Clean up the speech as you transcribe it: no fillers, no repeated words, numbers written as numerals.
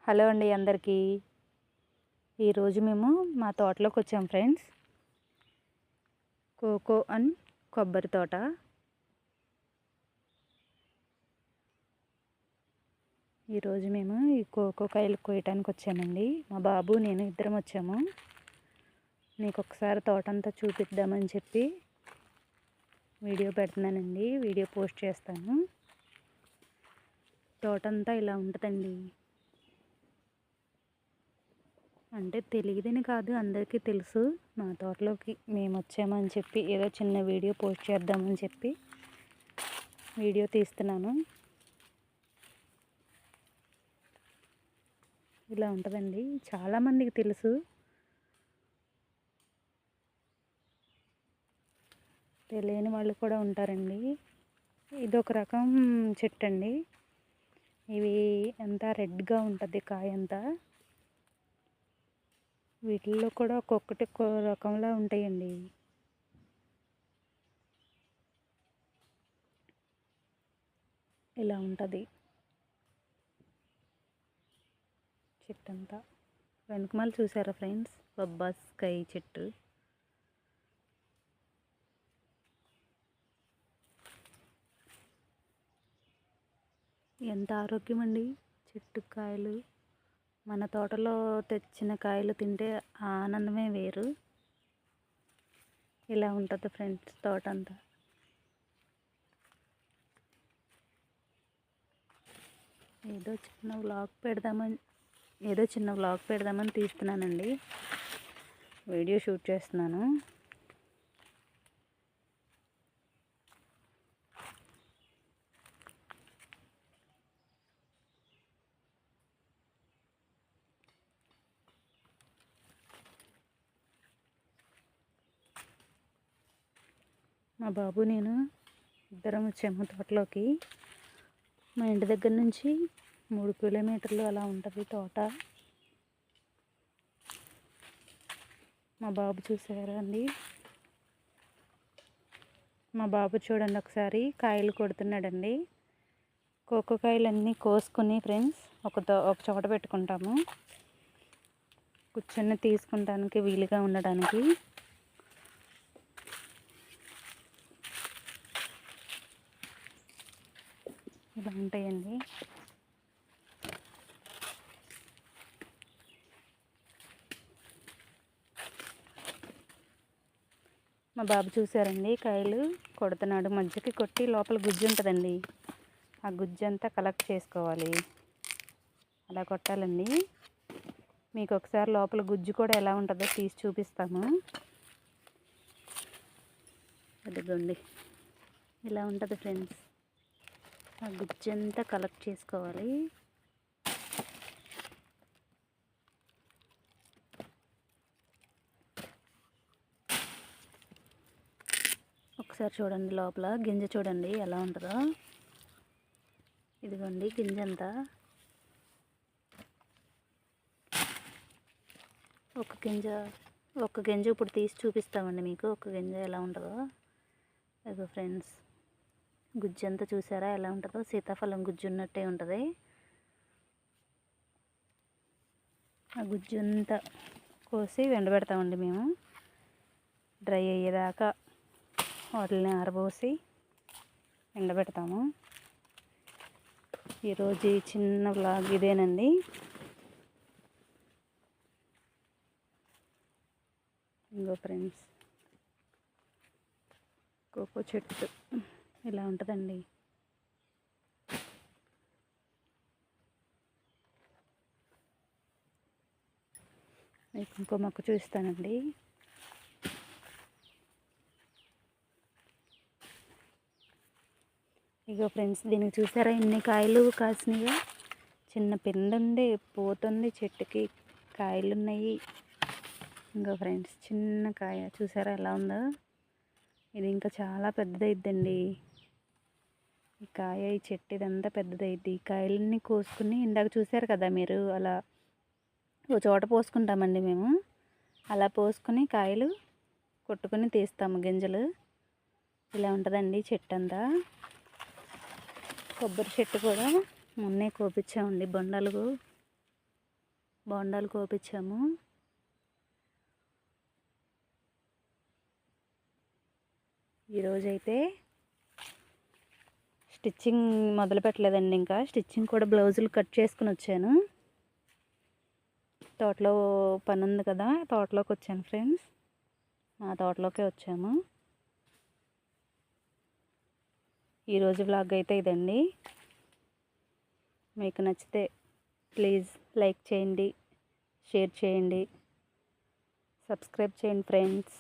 Hello అండి అందరికీ. ఈరోజు మేము మా తోటలోకి వచ్చాం ఫ్రెండ్స్. కోకో అండ్ కొబ్బరి తోట. ఈరోజు మేము ఈ కోకో కాయలు కోయటానికి వచ్చామండి. మా బాబు నేను ఇద్దరం వచ్చాము. మీకు ఒకసారి తోట అంతా చూపిద్దామని చెప్పి వీడియో పెడుతున్నానండి. వీడియో పోస్ట్ చేస్తాను. తోట అంతా ఇలా ఉంటుందండి. అంటే తెలియదని కాదు, అందరికీ తెలుసు. మా తోటలోకి మేము వచ్చామని చెప్పి ఏదో చిన్న వీడియో పోస్ట్ చేద్దామని చెప్పి వీడియో తీస్తున్నాను. ఇలా ఉంటుందండి. చాలామందికి తెలుసు, తెలియని వాళ్ళు కూడా ఉంటారండి. ఇదొక రకం చెట్టు అండి. ఇవి అంతా రెడ్గా ఉంటుంది కాయ అంతా. వీటిల్లో కూడా ఒక్కొక్కటి ఒక్కో రకంలా ఉంటాయండి. ఇలా ఉంటుంది చెట్టు అంతా. వెనకమాల చూసారా ఫ్రెండ్స్, బొబ్బాస్కాయ చెట్టు. ఎంత ఆరోగ్యం అండి చెట్టు కాయలు. మన తోటలో తెచ్చిన కాయలు తింటే ఆనందమే వేరు. ఇలా ఉంటుంది ఫ్రెండ్స్ తోట అంతా. ఏదో చిన్న వ్లాగ్ పెడదామని తీస్తున్నానండి. వీడియో షూట్ చేస్తున్నాను. మా బాబు నేను ఇద్దరం వచ్చాము తోటలోకి. మా ఇంటి దగ్గర నుంచి 3 కిలోమీటర్లు అలా ఉంటుంది తోట. మా బాబు చూసారా అండి. మా బాబు చూడండి ఒకసారి కాయలు కొడుతున్నాడండి. కోకో కాయలన్నీ కోసుకుని ఫ్రెండ్స్ ఒక చోట పెట్టుకుంటాము, కూర్చొని తీసుకుంటానికి వీలుగా ఉండడానికి. ఇలా ఉంటాయండి. మా బాబు చూసారండి కాయలు కొడుతున్నాడు. మధ్యకి కొట్టి లోపల గుజ్జు ఉంటుందండి. ఆ గుజ్జు అంతా కలెక్ట్ చేసుకోవాలి. అలా కొట్టాలండి. మీకు ఒకసారి లోపల గుజ్జు కూడా ఎలా ఉంటుందో తీసి చూపిస్తాము. అదిగోండి ఇలా ఉంటుంది ఫ్రెండ్స్. ఆ గుజ్జు అంతా కలెక్ట్ చేసుకోవాలి. ఒకసారి చూడండి లోపల గింజ చూడండి ఎలా ఉంటుందో. ఇదిగోండి గింజ అంతా. ఒక గింజ ఇప్పుడు తీసి చూపిస్తామండి మీకు. ఒక గింజ ఎలా ఉంటుందో. ఇదిగో ఫ్రెండ్స్, గుజ్జు అంతా చూసారా ఎలా ఉంటుందో. సీతాఫలం గుజ్జు ఉన్నట్టే ఉంటుంది. ఆ గుజ్జు అంతా కోసి ఎండబెడతామండి మేము. డ్రై అయ్యేదాకా వాటిని ఆరబోసి ఎండబెడతాము. ఈరోజు ఈ చిన్న వ్లాగ్ ఇదేనండి. ఇంకో ఫ్రెండ్స్, కోకో చెట్టు ఇలా ఉంటుందండి. మీకు ఇంకో మొక్క చూస్తానండి. ఇగో ఫ్రెండ్స్, దీనికి చూసారా ఎన్ని కాయలు కాసినాయో. చిన్న పిండి ఉంది, పోతుంది చెట్టుకి, కాయలు ఉన్నాయి. ఇంకో ఫ్రెండ్స్ చిన్న కాయ చూసారా ఎలా ఉందో. ఇది ఇంకా చాలా పెద్దదైద్దండి ఈ కాయ. ఈ చెట్టు ఇదంతా పెద్దదైద్ది. ఈ కాయలన్నీ కోసుకుని ఇందాక చూసారు కదా మీరు, అలా ఒక చోట పోసుకుంటామండి మేము. అలా పోసుకుని కాయలు కొట్టుకుని తీస్తాము గింజలు. ఇలా ఉంటుందండి చెట్టు అంతా. కొబ్బరి చెట్టు కూడా మొన్నే కోపించామండి బొండాలు. బోండాలు కోపించాము. ఈరోజైతే స్టిచ్చింగ్ మొదలు పెట్టలేదండి. ఇంకా స్టిచ్చింగ్ కూడా బ్లౌజులు కట్ చేసుకుని వచ్చాను. తోటలో పని ఉంది కదా, తోటలోకి వచ్చాను ఫ్రెండ్స్. మా తోటలోకే వచ్చాము. ఈరోజు వ్లాగ్ అయితే ఇదండి. మీకు నచ్చితే ప్లీజ్ లైక్ చేయండి, షేర్ చేయండి, సబ్స్క్రైబ్ చేయండి ఫ్రెండ్స్.